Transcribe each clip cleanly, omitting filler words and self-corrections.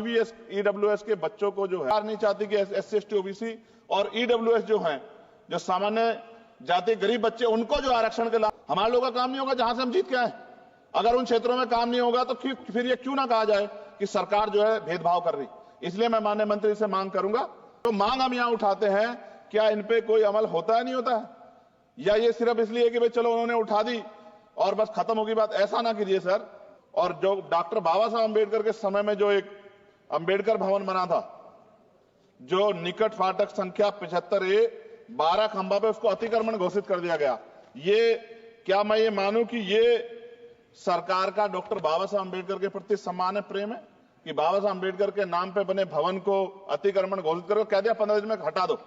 EWS के बच्चों को जो है नहीं चाहती कि SC ST OBC और ईडब्ल्यूएस जो हैं, जो सामान्य जाति गरीब बच्चे, उनको जो आरक्षण के लाभ, हमारे लोगों का काम नहीं होगा जहां से हम जीत के आए। अगर उन क्षेत्रों में काम नहीं होगा तो फिर ये क्यों ना कहा जाए कि सरकार जो है भेदभाव कर रही। इसलिए मैं माननीय मंत्री से मांग करूंगा, तो मांग हम यहां उठाते हैं, क्या इन पे कोई अमल होता है नहीं होता है, या ये सिर्फ इसलिए कि भाई चलो उन्होंने उठा दी और बस खत्म होगी बात। ऐसा ना कीजिए सर। और जो डॉक्टर बाबा साहब अम्बेडकर के समय में जो एक अम्बेडकर भवन बना था, जो निकट फाटक संख्या 75A 12 खंबा पे उसको अतिक्रमण घोषित कर दिया गया। ये क्या मैं ये मानूं कि ये सरकार का डॉक्टर बाबा साहब अम्बेडकर के प्रति सम्मान है, प्रेम है, कि बाबा साहब अम्बेडकर के नाम पे बने भवन को अतिक्रमण घोषित करो, कह दिया 15 दिन में हटा दो।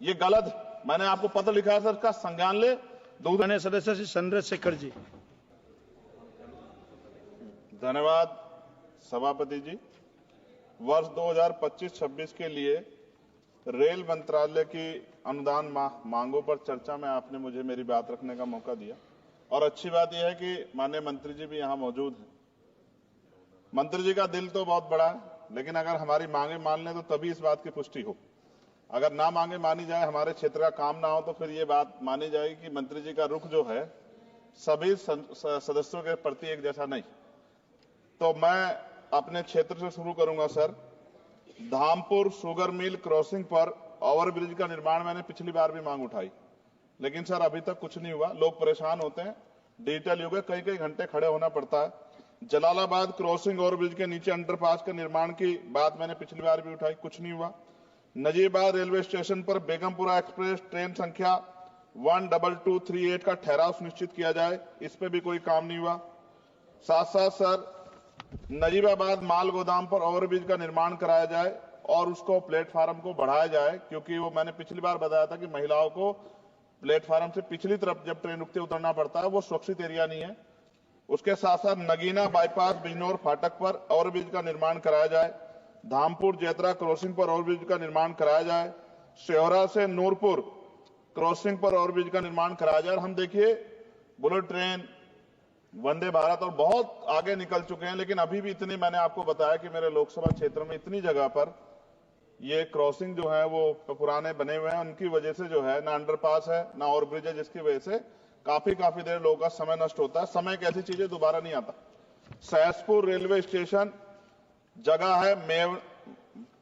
ये गलत। मैंने आपको पत्र लिखा है सर, इसका संज्ञान ले। दूसरे सदस्य श्री चंद्रशेखर जी। धन्यवाद सभापति जी। वर्ष 2025-26 के लिए रेल मंत्रालय की अनुदान मांगों पर चर्चा में आपने मुझे मेरी बात रखने का मौका दिया, और अच्छी बात यह है कि माननीय मंत्री जी भी यहां मौजूद हैं। मंत्री जी का दिल तो बहुत बड़ा है, लेकिन अगर हमारी मांगे मान लें तो तभी इस बात की पुष्टि हो। अगर ना मांगे मानी जाए, हमारे क्षेत्र का काम ना हो, तो फिर ये बात मानी जाएगी कि मंत्री जी का रुख जो है सभी सदस्यों के प्रति एक जैसा नहीं। तो मैं अपने क्षेत्र से शुरू करूंगा sir. Dhampur sugar mill crossing पर ओवरब्रिज का निर्माण मैंने पिछली बार भी मांग उठाई, लेकिन सर अभी तक कुछ नहीं हुआ। लोग परेशान होते हैं, डिजिटल युग है, कई कई घंटे खड़े होना पड़ता है। जलालाबाद क्रॉसिंग ओवरब्रिज के नीचे अंडरपास के निर्माण की बात मैंने पिछली बार भी उठाई, कुछ नहीं हुआ। नजीबाद रेलवे स्टेशन पर बेगमपुरा एक्सप्रेस ट्रेन संख्या 12238 का ठहराव सुनिश्चित किया जाए, इस पे भी कोई काम नहीं हुआ। साथ साथ सर नजीबाबाद माल गोदाम पर ओवरब्रिज का निर्माण कराया जाए और उसको प्लेटफार्म को बढ़ाया जाए, क्योंकि वो मैंने पिछली बार बताया था कि महिलाओं को प्लेटफार्म से पिछली तरफ जब ट्रेन रुकते उतरना पड़ता है, वो सुरक्षित एरिया नहीं है। उसके साथ साथ नगीना बाईपास बिजनौर फाटक पर ओवरब्रिज का निर्माण कराया जाए। धामपुर जेतरा क्रॉसिंग पर ओवरब्रिज का निर्माण कराया जाए। शेहरा से नूरपुर क्रॉसिंग पर ओवरब्रिज का निर्माण कराया जाए। हम देखिए बुलेट ट्रेन, वंदे भारत और बहुत आगे निकल चुके हैं, लेकिन अभी भी इतनी, मैंने आपको बताया कि मेरे लोकसभा क्षेत्र में इतनी जगह पर ये क्रॉसिंग जो है वो पुराने बने हुए हैं, उनकी वजह से जो है ना अंडरपास है ना ओवरब्रिज है, जिसकी वजह से काफी देर लोगों का समय नष्ट होता है। समय एक ऐसी चीज है दोबारा नहीं आता। सहसपुर रेलवे स्टेशन जगह है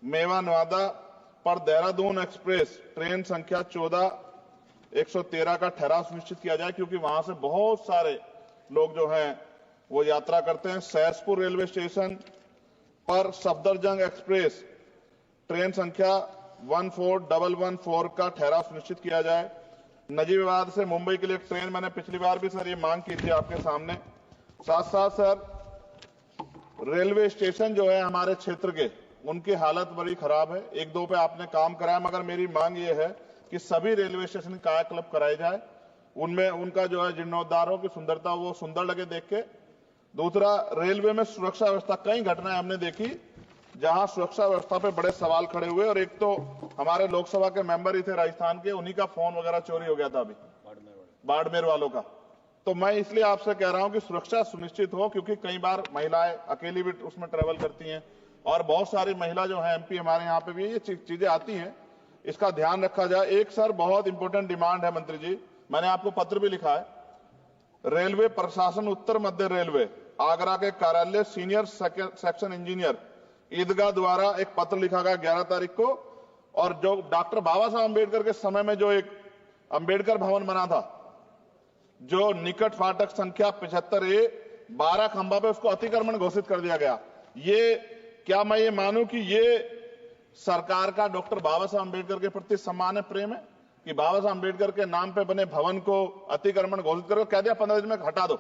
मेवा नवादा पर देहरादून एक्सप्रेस ट्रेन संख्या 14113 का ठहराव सुनिश्चित किया जाए, क्योंकि वहां से बहुत सारे लोग जो हैं वो यात्रा करते हैं। सहसपुर रेलवे स्टेशन पर सफदरजंग एक्सप्रेस ट्रेन संख्या 14114 का ठहराव सुनिश्चित किया जाए। नजीबाबाद से मुंबई के लिए ट्रेन, मैंने पिछली बार भी सर ये मांग की थी आपके सामने। साथ साथ सर रेलवे स्टेशन जो है हमारे क्षेत्र के, उनकी हालत बड़ी खराब है। एक दो पे आपने काम कराया, मगर मेरी मांग ये है कि सभी रेलवे स्टेशन कायाकल्प कराए जाए, उनमें उनका जो है जीर्णोद्धारों की सुंदरता वो सुंदर लगे देख के। दूसरा, रेलवे में सुरक्षा व्यवस्था, कई घटनाएं हमने देखी जहां सुरक्षा व्यवस्था पे बड़े सवाल खड़े हुए, और एक तो हमारे लोकसभा के मेंबर ही थे राजस्थान के, उन्हीं का फोन वगैरह चोरी हो गया था अभी बाड़मेर वालों का। तो मैं इसलिए आपसे कह रहा हूं कि सुरक्षा सुनिश्चित हो, क्योंकि कई बार महिलाएं अकेली भी उसमें ट्रेवल करती हैं, और बहुत सारी महिला जो है MP हमारे यहाँ पे भी ये चीजें आती हैं, इसका ध्यान रखा जाए। एक सर बहुत इंपॉर्टेंट डिमांड है मंत्री जी, मैंने आपको पत्र भी लिखा है। रेलवे प्रशासन उत्तर मध्य रेलवे आगरा के कार्यालय सीनियर सेक्शन इंजीनियर ईदगाह द्वारा एक पत्र लिखा गया 11 तारीख को, और जो डॉक्टर बाबा साहब अम्बेडकर के समय में जो एक अम्बेडकर भवन बना था, जो निकट फाटक संख्या 75A 12 खंबा पे उसको अतिक्रमण घोषित कर दिया गया। ये क्या मैं ये मानूं कि ये सरकार का डॉक्टर बाबा साहब अम्बेडकर के प्रति सम्मान है, प्रेम है, कि बाबा साहब अम्बेडकर के नाम पे बने भवन को अतिक्रमण घोषित करो, कह दिया 15 दिन में हटा दो।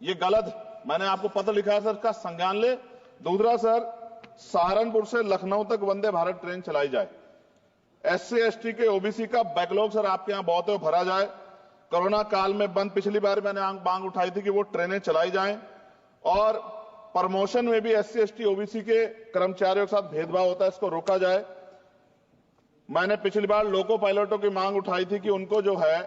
ये गलत। मैंने आपको पत्र लिखा है सर, इसका संज्ञान ले। दूसरा सर, सहारनपुर से लखनऊ तक वंदे भारत ट्रेन चलाई जाए। SC ST के OBC का बैकलॉग सर आपके यहां बहुत है, भरा जाए। कोरोना काल में बंद, पिछली बार मैंने मांग उठाई थी कि वो ट्रेनें चलाई जाएं, और प्रमोशन में भी SC ST OBC के कर्मचारियों के साथ भेदभाव होता है, इसको रोका जाए। मैंने पिछली बार लोको पायलटों की मांग उठाई थी कि उनको जो है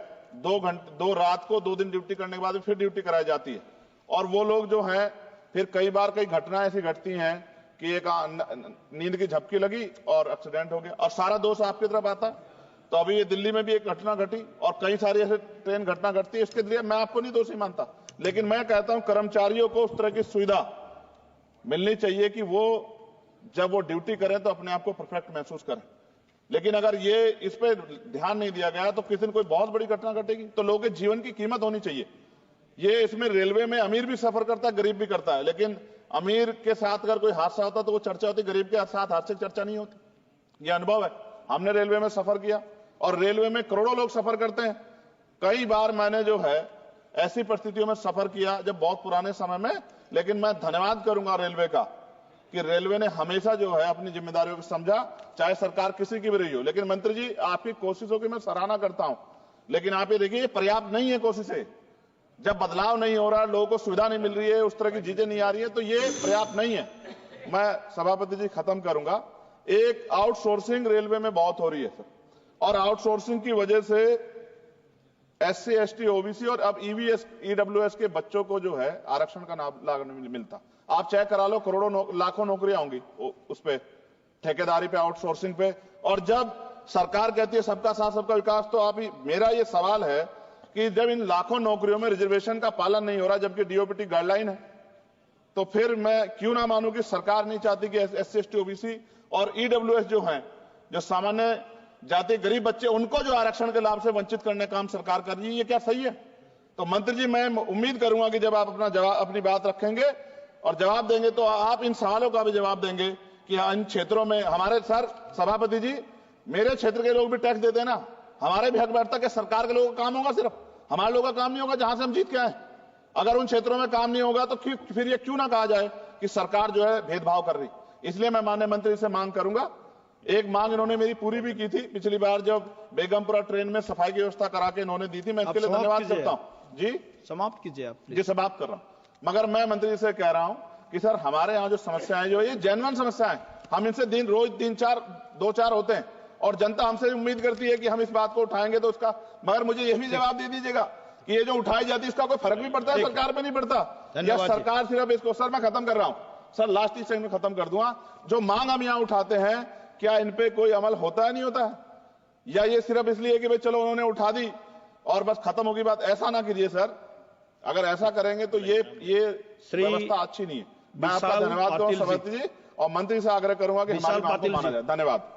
2 रात को 2 दिन ड्यूटी करने के बाद फिर ड्यूटी कराई जाती है, और वो लोग जो है फिर कई बार कई घटनाएं ऐसी घटती हैं कि एक नींद की झपकी लगी और एक्सीडेंट हो गया, और सारा दोष आपकी तरफ आता है। तो अभी ये दिल्ली में भी एक घटना घटी और कई सारी ऐसे ट्रेन घटना घटती है, इसके लिए मैं आपको नहीं दोषी मानता, लेकिन मैं कहता हूं कर्मचारियों को उस तरह की सुविधा मिलनी चाहिए कि वो जब वो ड्यूटी करें तो अपने आप को परफेक्ट महसूस करें। लेकिन अगर ये इस पे ध्यान नहीं दिया गया तो किसी दिन कोई बहुत बड़ी घटना घटेगी, तो लोगों के जीवन की कीमत होनी चाहिए। ये इसमें रेलवे में अमीर भी सफर करता है, गरीब भी करता है, लेकिन अमीर के साथ अगर कोई हादसा होता तो वो चर्चा होती, गरीब के साथ हादसे की चर्चा नहीं होती। ये अनुभव है, हमने रेलवे में सफर किया और रेलवे में करोड़ों लोग सफर करते हैं। कई बार मैंने जो है ऐसी परिस्थितियों में सफर किया जब बहुत पुराने समय में, लेकिन मैं धन्यवाद करूंगा रेलवे का कि रेलवे ने हमेशा जो है अपनी जिम्मेदारियों को समझा, चाहे सरकार किसी की भी रही हो। लेकिन मंत्री जी, आपकी कोशिशों की मैं सराहना करता हूं, लेकिन आप ये देखिए पर्याप्त नहीं है कोशिशें। जब बदलाव नहीं हो रहा, लोगों को सुविधा नहीं मिल रही है, उस तरह की चीजें नहीं आ रही है, तो ये पर्याप्त नहीं है। मैं सभापति जी खत्म करूंगा। एक आउटसोर्सिंग रेलवे में बहुत हो रही है सर, और आउटसोर्सिंग की वजह से SC ST OBC और अब EVS EWS के बच्चों को जो है आरक्षण का लाभ नहीं मिलता। आप चेक करा लो, करोड़ों लाखों नौकरियां होंगी उस पे, ठेकेदारी पे, आउटसोर्सिंग पे। और जब सरकार कहती है सबका साथ सबका विकास, तो आप ही, मेरा ये सवाल है कि जब इन लाखों नौकरियों में रिजर्वेशन का पालन नहीं हो रहा, जबकि DOPT गाइडलाइन है, तो फिर मैं क्यों ना मानूं कि सरकार नहीं चाहती कि SC ST OBC और EWS जो हैं, जो सामान्य जाति गरीब बच्चे, उनको जो आरक्षण के लाभ से वंचित करने का काम सरकार कर रही है। ये क्या सही है? तो मंत्री जी, मैं उम्मीद करूंगा कि जब आप अपनी बात रखेंगे और जवाब देंगे तो आप इन सवालों का भी जवाब देंगे कि इन क्षेत्रों में हमारे, सर सभापति जी, मेरे क्षेत्र के लोग भी टैक्स देते हैं ना, हमारे भी हक बैठता कि सरकार के लोगों का काम होगा, सिर्फ हमारे लोगों का काम नहीं होगा जहां से हम जीत के आए। अगर उन क्षेत्रों में काम नहीं होगा तो फिर ये क्यों ना कहा जाए कि सरकार जो है भेदभाव कर रही। इसलिए मैं माननीय मंत्री से मांग करूंगा, एक मांग इन्होंने मेरी पूरी भी की थी पिछली बार जब बेगमपुरा ट्रेन में सफाई की व्यवस्था करा के इन्होंने दी थी, मैं इसके लिए धन्यवाद करता हूं। जी समाप्त कीजिए आप। जी समाप्त कर रहा हूं, मगर मैं मंत्री जी से कह रहा हूं कि सर हमारे यहाँ जो समस्याएं जो ये जेन्युइन समस्याएं, हम इनसे रोज 2-4 होते हैं और जनता हमसे उम्मीद करती है कि हम इस बात को उठाएंगे तो उसका, मगर मुझे यह भी जवाब दे दीजिएगा कि ये जो उठाई जाती है इसका कोई फर्क भी पड़ता है, सरकार पे नहीं पड़ता, या सरकार सिर्फ इसको, सर मैं खत्म कर रहा हूं सर, लास्ट सेकंड में खत्म कर दूंगा। जो मांग हम यहाँ उठाते हैं, क्या इन पे कोई अमल होता है, नहीं होता है, या ये सिर्फ इसलिए कि भाई चलो उन्होंने उठा दी और बस खत्म होगी बात? ऐसा ना कीजिए सर, अगर ऐसा करेंगे तो ये व्यवस्था अच्छी नहीं है। मैं आपका धन्यवाद दूंगा सभापति जी, और मंत्री से आग्रह करूंगा कि हमारी मांग को माना जाए। धन्यवाद।